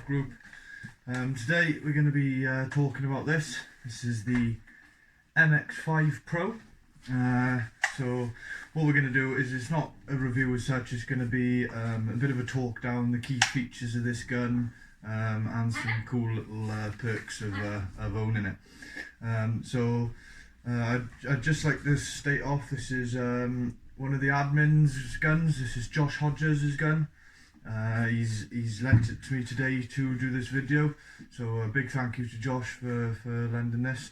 myself group. Today we're going to be talking about this. This is the MX5 Pro. So what we're going to do is, it's not a review as such, it's going to be a bit of a talk down the key features of this gun and some cool little perks of owning it. I'd just like to state off, this is one of the admin's guns. This is Josh Hodges' gun. He's lent it to me today to do this video, so a big thank you to Josh for lending this.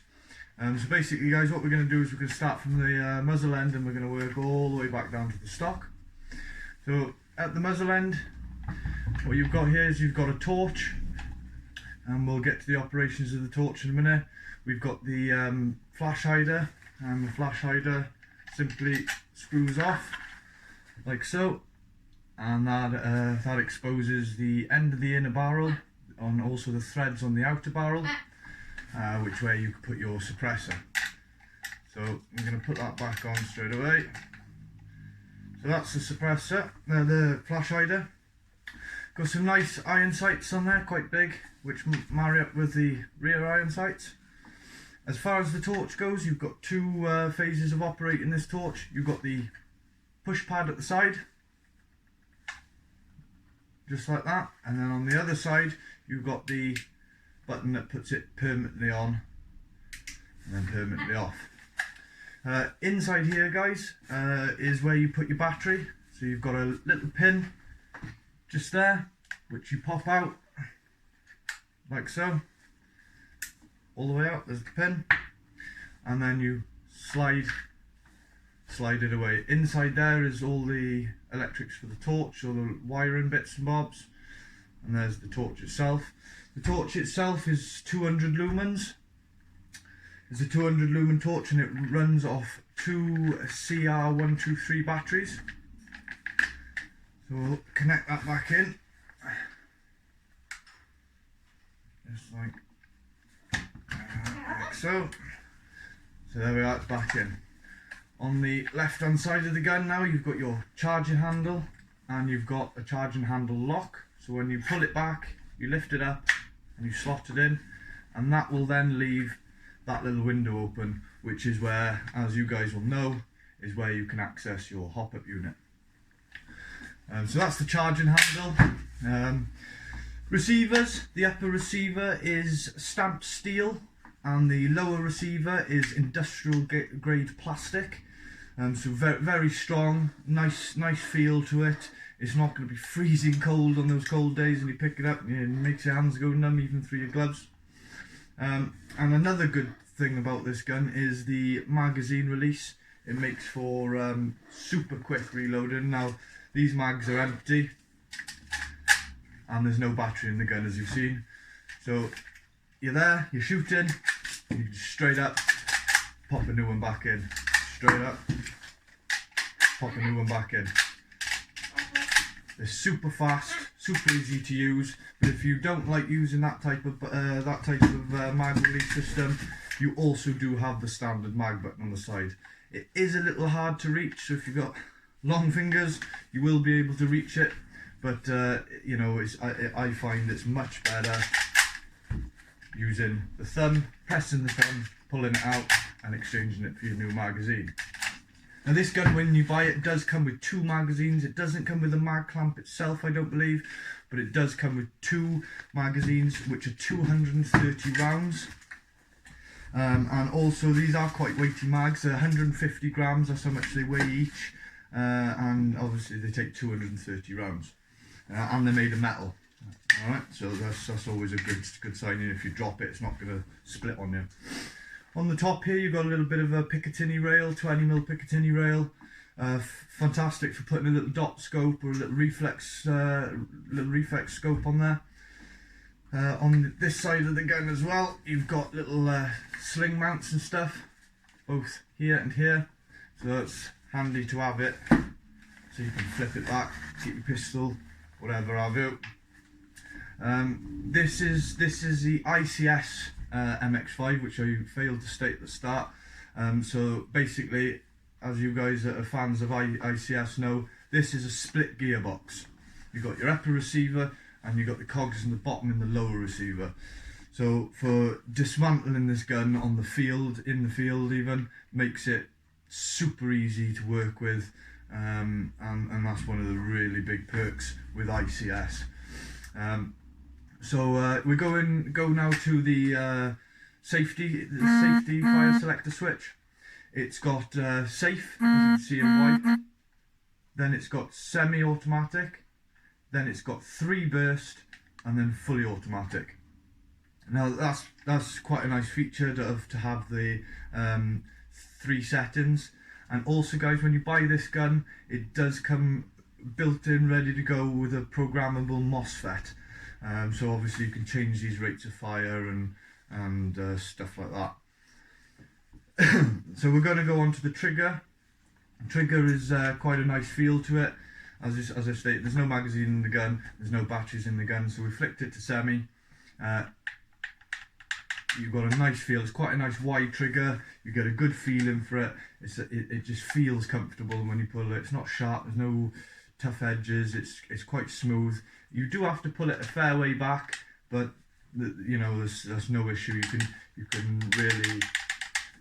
So basically guys, what we're going to do is we're going to start from the muzzle end and we're going to work all the way back down to the stock. So at the muzzle end, what you've got here is you've got a torch, and we'll get to the operations of the torch in a minute. We've got the flash hider, and the flash hider simply screws off like so, and that exposes the end of the inner barrel and also the threads on the outer barrel, which way you can put your suppressor. So I'm going to put that back on straight away. So that's the suppressor, the flash hider. Got some nice iron sights on there, quite big, which marry up with the rear iron sights. As far as the torch goes, you've got two phases of operating this torch. You've got the push pad at the side, just like that, and then on the other side you've got the button that puts it permanently on and then permanently off. Inside here guys is where you put your battery. So you've got a little pin just there, which you pop out like so, all the way out. There's the pin, and then you slide it away. Inside there is all the electrics for the torch, all the wiring bits and bobs, and there's the torch itself. The torch itself is 200 lumens. It's a 200 lumen torch, and it runs off two CR123 batteries. So we'll connect that back in, just like so. So there we are, it's back in. On the left hand side of the gun now, you've got your charging handle, and you've got a charging handle lock. So when you pull it back, you lift it up and you slot it in, and that will then leave that little window open, which is where, as you guys will know, is where you can access your hop-up unit. So that's the charging handle. Receivers, the upper receiver is stamped steel, and the lower receiver is industrial grade plastic. So very strong, nice feel to it. It's not going to be freezing cold on those cold days, and you pick it up and it makes your hands go numb even through your gloves. And another good thing about this gun is the magazine release. It makes for super quick reloading. Now these mags are empty and there's no battery in the gun, as you've seen. So you're there, you're shooting, you just straight up pop a new one back in. Straight up, pop a new one back in. They're super fast, super easy to use. But if you don't like using that type of mag release system, you also do have the standard mag button on the side. It is a little hard to reach, so if you've got long fingers, you will be able to reach it. But you know, I find it's much better using the thumb, pressing the thumb, pulling it out, and exchanging it for your new magazine. Now this gun, when you buy it, does come with two magazines. It doesn't come with a mag clamp itself, I don't believe, but it does come with two magazines, which are 230 rounds. And also these are quite weighty mags. They're 150 grams, that's how much they weigh each, and obviously they take 230 rounds, and they're made of metal. Alright, so that's always a good sign. If you drop it, it's not going to split on you. On the top here, you've got a little bit of a Picatinny rail, 20mm Picatinny rail. Fantastic for putting a little dot scope or a little reflex scope on there. On this side of the gun as well, you've got little sling mounts and stuff, both here and here. So that's handy to have it, so you can flip it back, keep your pistol, whatever have you. This is the ICS MX5, which I failed to state at the start. So basically, as you guys that are fans of ICS know, this is a split gearbox. You've got your upper receiver and you've got the cogs in the bottom in the lower receiver. So for dismantling this gun on the field, in the field even, makes it super easy to work with, and that's one of the really big perks with ICS. So we go now to the safety fire selector switch. It's got safe, as you can see in white. Then it's got semi-automatic. Then it's got 3 burst, and then fully automatic. Now that's quite a nice feature to have the 3 settings. And also, guys, when you buy this gun, it does come built in, ready to go with a programmable MOSFET. So obviously you can change these rates of fire and stuff like that. So we're going to go on to the trigger. The trigger is quite a nice feel to it. As I stated, there's no magazine in the gun, there's no batteries in the gun, so we flicked it to semi. You've got a nice feel. It's quite a nice wide trigger. You get a good feeling for it. It just feels comfortable when you pull it. It's not sharp. There's no tough edges. It's quite smooth. You do have to pull it a fair way back, but you know there's no issue. You can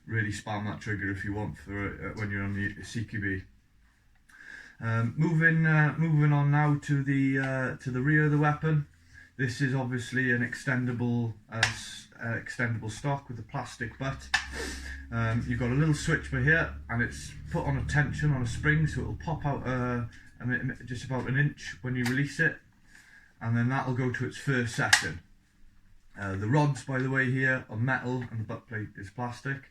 really spam that trigger if you want for when you're on the CQB. Moving on now to the rear of the weapon. This is obviously an extendable stock with a plastic butt. You've got a little switch by here, and it's put on a tension on a spring, so it'll pop out just about an inch when you release it, and then that'll go to its first setting. The rods, by the way, here are metal, and the butt plate is plastic.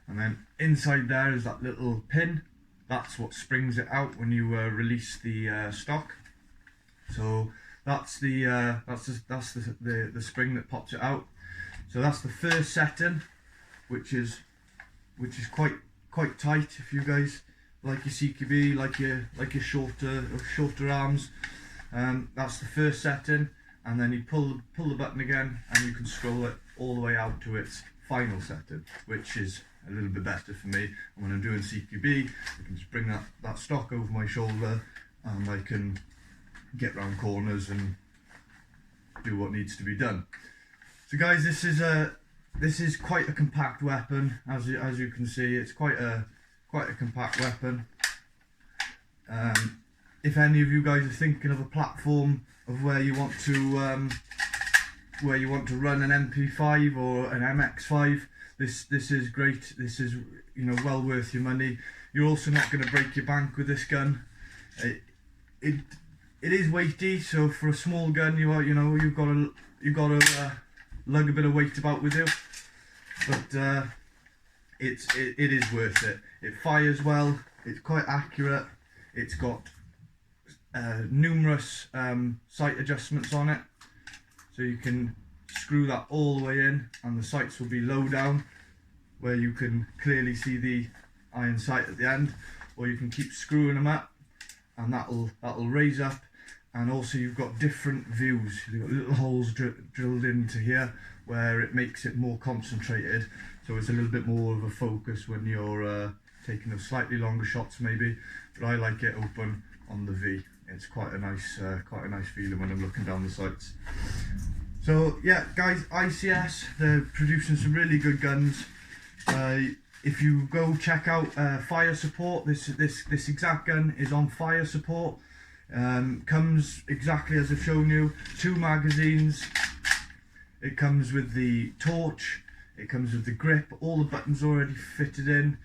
And then inside there is that little pin. That's what springs it out when you release the stock. So that's the spring that pops it out. So that's the first setting, which is quite tight. If you guys like your CQB, like your shorter arms, that's the first setting. And then you pull the button again, and you can scroll it all the way out to its final setting, which is a little bit better for me. And when I'm doing CQB, I can just bring that stock over my shoulder, and I can get round corners and do what needs to be done. So guys, this is quite a compact weapon. As you can see, it's quite a compact weapon. If any of you guys are thinking of a platform of where you want to run an MP5 or an MX5, this is great. This is well worth your money. You're also not going to break your bank with this gun. It is weighty, so for a small gun, you've got to lug a bit of weight about with you, but it is worth it. It fires well. It's quite accurate. It's got numerous sight adjustments on it, so you can screw that all the way in, and the sights will be low down where you can clearly see the iron sight at the end, or you can keep screwing them up and that'll raise up. And also you've got different views. You've got little holes drilled into here where it makes it more concentrated, so it's a little bit more of a focus when you're taking those slightly longer shots maybe, but I like it open on the V. It's quite a nice feeling when I'm looking down the sights. So yeah, guys, ICS, they're producing some really good guns. If you go check out fire support, this exact gun is on fire support. Comes exactly as I've shown you, 2 magazines. It comes with the torch, it comes with the grip, all the buttons already fitted in.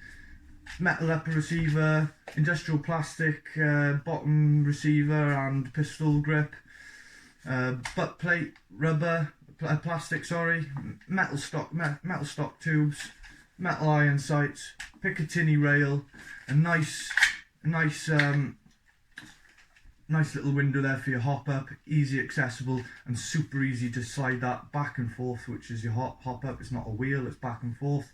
Metal upper receiver, industrial plastic bottom receiver and pistol grip, butt plate, rubber, plastic, sorry, metal stock tubes, metal iron sights, Picatinny rail, a nice little window there for your hop up, easy accessible and super easy to slide that back and forth, which is your hop up. It's not a wheel, it's back and forth.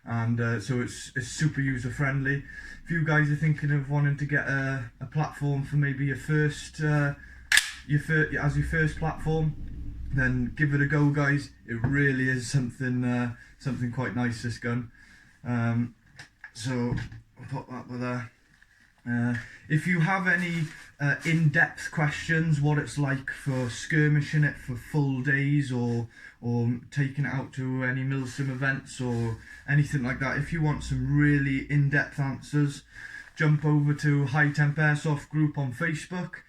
And so it's super user friendly. If you guys are thinking of wanting to get a platform for maybe your first platform, then give it a go, guys. It really is something quite nice, this gun. So I'll pop that there. If you have any in-depth questions, what it's like for skirmishing it for full days, or taking it out to any milsim events or anything like that, if you want some really in-depth answers, jump over to High Temp Airsoft group on Facebook.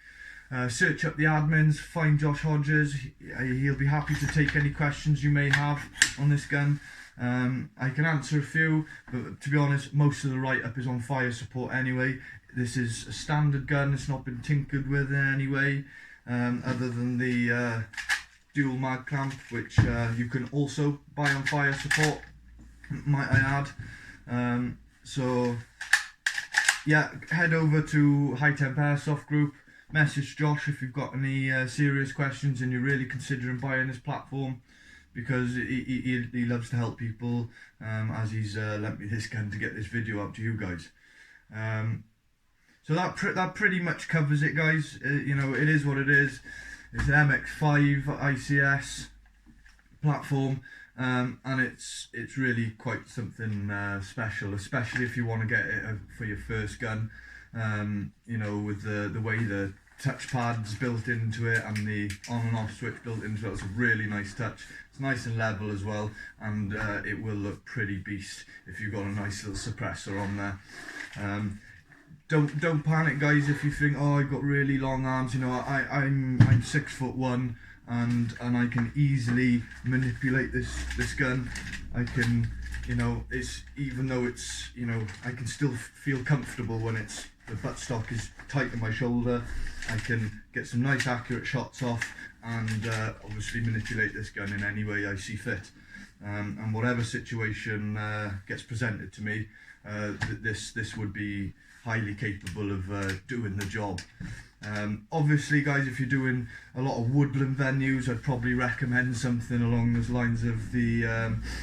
Search up the admins, find Josh Hodges. He'll be happy to take any questions you may have on this gun. I can answer a few, but to be honest, most of the write-up is on fire support anyway. This is a standard gun, it's not been tinkered with in any way, other than the dual mag clamp, which you can also buy on fire support, might I add. So yeah, head over to High Temp Airsoft group, message Josh if you've got any serious questions and you're really considering buying this platform, because he loves to help people, as he's lent me this gun to get this video out to you guys. So that pretty much covers it, guys. You know, it is what it is. It's an MX5 ICS platform, and it's really quite something special, especially if you want to get it for your first gun. You know, with the way the touchpad's built into it and the on and off switch built into it, it's a really nice touch. It's nice and level as well, and it will look pretty beast if you've got a nice little suppressor on there. Don't panic, guys, if you think, oh, I've got really long arms. You know, I'm 6'1", and I can easily manipulate this gun. I can, you know, it's, even though it's, you know, I can still feel comfortable when it's, the buttstock is tight on my shoulder. I can get some nice accurate shots off, and obviously manipulate this gun in any way I see fit. And whatever situation gets presented to me, this would be highly capable of doing the job. Obviously, guys, if you're doing a lot of woodland venues, I'd probably recommend something along those lines of the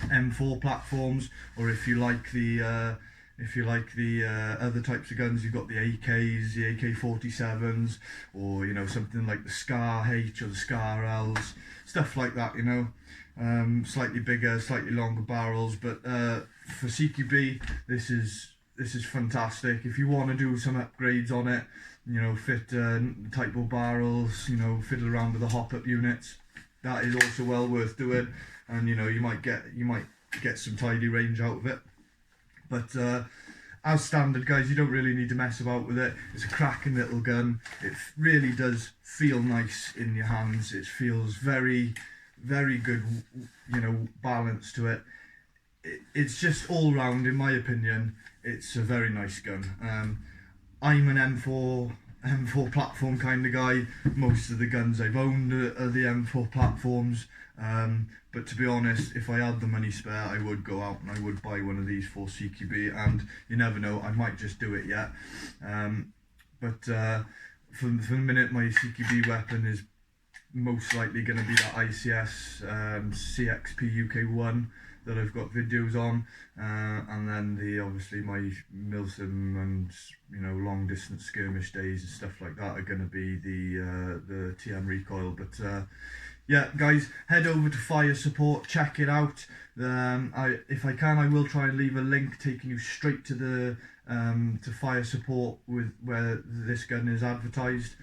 M4 platforms, or if you like the other types of guns, you've got the AKs, the AK-47s, or, you know, something like the Scar H or the Scar Ls, stuff like that, you know. Slightly bigger, slightly longer barrels, but for CQB, this is fantastic. If you want to do some upgrades on it, you know, fit Type O barrels, you know, fiddle around with the hop-up units, that is also well worth doing, and you know, you might get some tidy range out of it. But as standard, guys, you don't really need to mess about with it. It's a cracking little gun. It really does feel nice in your hands. It feels very, very good, you know, balance to it. It's just all round, in my opinion, it's a very nice gun. I'm an M4 platform kind of guy. Most of the guns I've owned are the M4 platforms. But to be honest, if I had the money spare, I would go out and I would buy one of these for CQB, and you never know, I might just do it yet. But for the minute, my CQB weapon is most likely going to be that ICS CXP UK1 that I've got videos on, and then obviously my milsim and, you know, long distance skirmish days and stuff like that are going to be the TM recoil. But yeah, guys, head over to fire support, check it out. If I can, I will try and leave a link taking you straight to the to fire support with where this gun is advertised,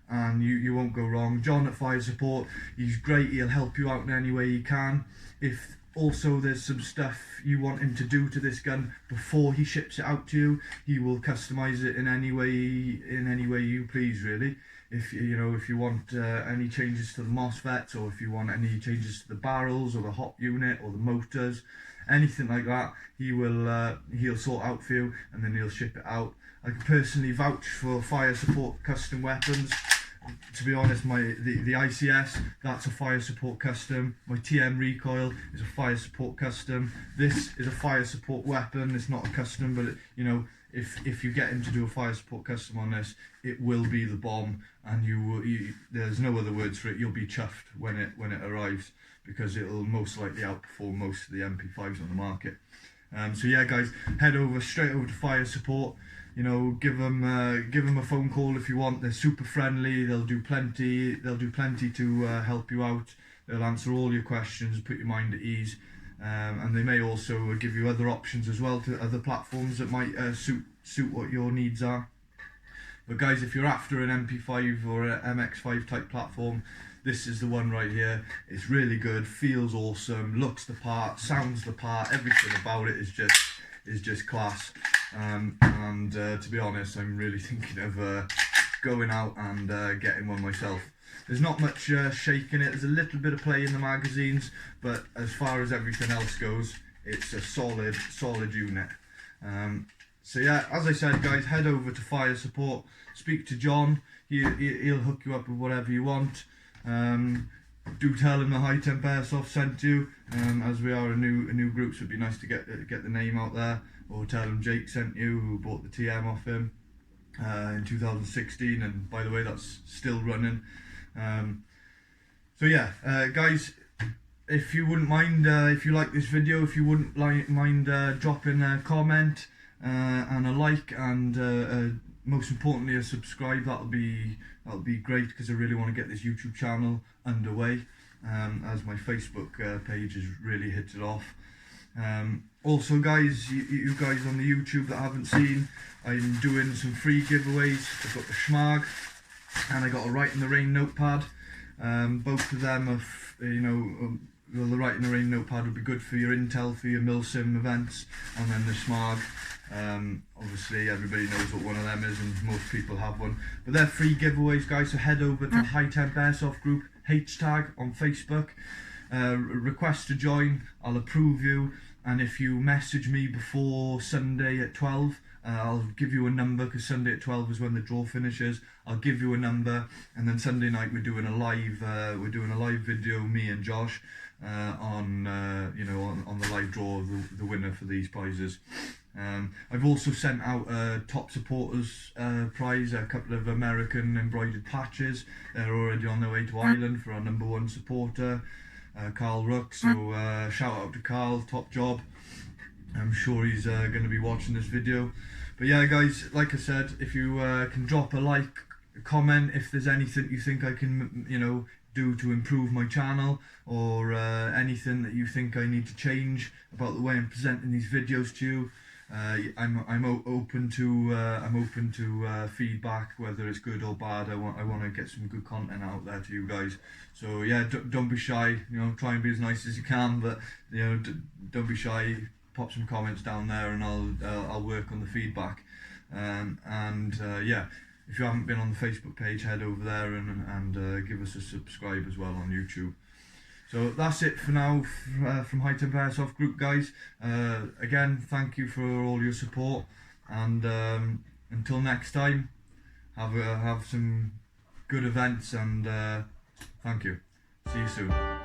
and you won't go wrong. John at fire support, he's great. He'll help you out in any way he can. If also there's some stuff you want him to do to this gun before he ships it out to you, he will customize it in any way you please, really. If you want any changes to the MOSFETs, or if you want any changes to the barrels or the hop unit or the motors, anything like that, he'll sort out for you, and then he'll ship it out. I can personally vouch for fire support custom weapons. To be honest, the ICS, that's a fire support custom. My TM recoil is a fire support custom. This is a fire support weapon. It's not a custom, but you know, if you get him to do a fire support custom on this, it will be the bomb, and there's no other words for it. You'll be chuffed when it arrives, because it'll most likely outperform most of the MP5s on the market. So yeah, guys, head straight over to fire support. You know, give them a phone call if you want. They're super friendly. They'll do plenty to help you out. They'll answer all your questions, put your mind at ease, and they may also give you other options as well to other platforms that might suit what your needs are. But guys, if you're after an MP5 or an MX5 type platform, this is the one right here. It's really good, feels awesome, looks the part, sounds the part, everything about it is just class. To be honest, I'm really thinking of going out and getting one myself. There's not much shake in it. There's a little bit of play in the magazines, but as far as everything else goes, it's a solid unit. So yeah, as I said, guys, head over to Fire Support, speak to John. He'll hook you up with whatever you want. Do tell him the High Temp Airsoft sent you. As we are a new group, so it'd be nice to get the name out there. Or tell him Jake sent you, who bought the TM off him in 2016, and by the way, that's still running. So yeah, guys, if you wouldn't mind, if you like this video, if you wouldn't mind dropping a comment and a like, and most importantly a subscribe, that'll be great, because I really want to get this YouTube channel underway, as my Facebook page has really hit it off. Also guys, you guys on the YouTube that haven't seen, I'm doing some free giveaways. I've got the HTAG and I got a Write in the Rain notepad. Both of them are, you know, well, the Write in the Rain notepad would be good for your intel for your milsim events, and then the HTAG, obviously everybody knows what one of them is and most people have one, but they're free giveaways, guys. So head over to High Temp Airsoft group, HTAG on Facebook, request to join, I'll approve you, and if you message me before Sunday at 12, I'll give you a number, because Sunday at 12 is when the draw finishes. I'll give you a number, and then Sunday night we're doing a live video, me and Josh, on you know, on the live draw of the winner for these prizes. I've also sent out a top supporters prize, a couple of American embroidered patches. They're already on their way to Ireland for our #1 supporter, Carl Rook. So shout out to Carl, top job. I'm sure he's going to be watching this video. But yeah, guys, like I said, if you can drop a like, a comment, if there's anything you think I can, you know, do to improve my channel, or anything that you think I need to change about the way I'm presenting these videos to you. I'm open to feedback, whether it's good or bad. I want to get some good content out there to you guys. So yeah, don't be shy. You know, try and be as nice as you can, but you know, don't be shy. Pop some comments down there, and I'll work on the feedback. Yeah, if you haven't been on the Facebook page, head over there and give us a subscribe as well on YouTube. So that's it for now from High Temp Airsoft Group, guys. Again, thank you for all your support, and until next time, have some good events, and thank you. See you soon.